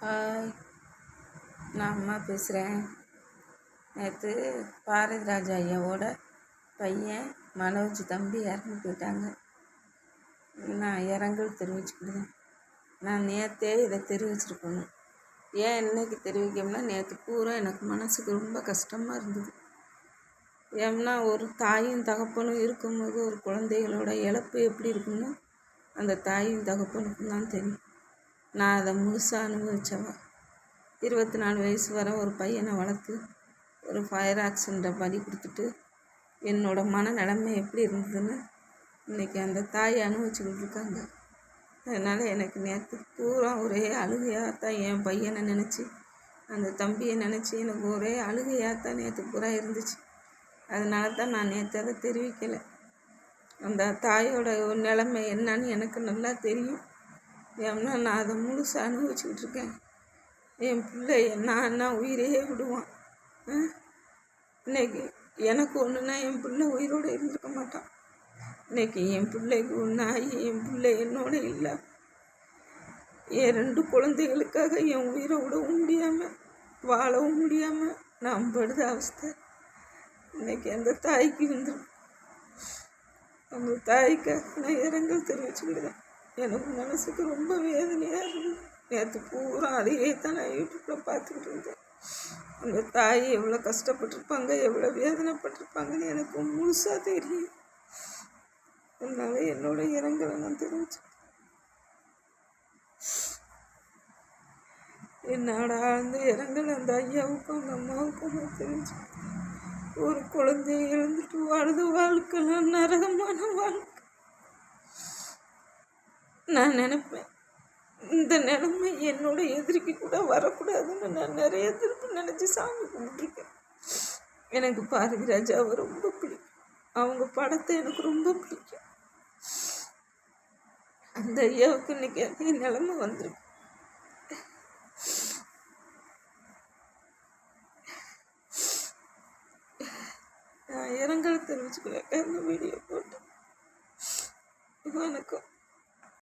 Hi, நான் அம்மா பேசுகிறேன். நேற்று பாரதிராஜ ஐயாவோட பையன் மனோஜ் தம்பி இறந்து போயிட்டாங்க. நான் இரங்கல் தெரிவிச்சுக்கிட்டேன். நான் நேற்றே இதை தெரிவிச்சிருக்கணும். ஏன் இன்னைக்கு தெரிவிக்கணும்னா, நேற்று பூரா எனக்கு மனசுக்கு ரொம்ப கஷ்டமாக இருந்தது. ஏன்னா ஒரு தாயும் தகப்பனும் இருக்கும்போது ஒரு குழந்தைகளோட இழப்பு எப்படி இருக்குன்னு அந்த தாயும் தகப்பனுக்கும் தான் தெரியும். நான் அதை முழுசாக அனுபவித்தவன். 24 வயசு வரை ஒரு பையனை வளர்த்து ஒரு ஃபயர் ஆக்சிடெண்ட்டை பலி கொடுத்துட்டு என்னோடய மனநிலைமை எப்படி இருந்ததுன்னு இன்றைக்கி அந்த தாயை அனுபவிச்சுக்கிட்டு இருக்காங்க. அதனால் எனக்கு நேற்று பூரா ஒரே அழுகையாக தான் என் பையனை நினச்சி அந்த தம்பியை நினச்சி எனக்கு ஒரே அழுகையாக தான் நேற்று பூரா இருந்துச்சு. அதனால தான் நான் நேற்று அதை தெரிவிக்கலை. அந்த தாயோட நிலைமை என்னன்னு எனக்கு நல்லா தெரியும். ஏன்னா நான் அதை முழுசாக அனுபவிச்சுக்கிட்டு இருக்கேன். என் பிள்ளை என்ன உயிரையே விடுவான். இன்னைக்கு எனக்கு ஒன்றுனா என் பிள்ளை உயிரோடு இருந்திருக்க மாட்டான். இன்னைக்கு என் பிள்ளைக்கு ஒன்று ஆகி என் பிள்ளை என்னோட இல்லை. என் 2 குழந்தைகளுக்காக என் உயிரை விடவும் முடியாமல் வாழவும் முடியாமல் நான் படுத அவஸ்தை இன்னைக்கு அந்த தாய்க்கு வந்துடும். அந்த தாய்க்காக நான் இரங்கல் தெரிவிச்சுக்கிடுவேன். எனக்கு மனசுக்கு ரொம்ப வேதனையாக இருந்தது. நேற்று பூரா அதையே தான் நான் யூடியூப்பில் பார்த்துக்கிட்டு இருந்தேன். அந்த தாய் எவ்வளோ கஷ்டப்பட்டிருப்பாங்க, எவ்வளோ வேதனைப்பட்டிருப்பாங்கன்னு எனக்கு முழுசாக தெரியும். அதனால என்னோட இரங்கலை நான் தெரிவிச்சேன். என்னோட ஆழ்ந்த இரங்கல் அந்த ஐயாவுக்கும் அந்த அம்மாவுக்கும் நான் தெரிவிச்சேன். ஒரு குழந்தைய இழந்துட்டு வாழ்ந்த வாழ்க்கைலாம் நரகமான வாழ்க்கை. நான் நினைப்பேன், இந்த நிலைமை என்னோட எதிரிக்கு கூட வரக்கூடாதுன்னு நான் நிறைய திருப்பி நினச்சி சாமி கும்பிட்ருக்கேன். எனக்கு பாரதிராஜாவை ரொம்ப பிடிக்கும். அவங்க படத்தை எனக்கு ரொம்ப பிடிக்கும். அந்த ஐயாவுக்கு இன்னைக்கு அதே நிலைமை வந்துருக்கு. நான் இரங்கல் தெரிவிச்சுக்கிறேன். இந்த வீடியோ போட்டு வணக்கம்.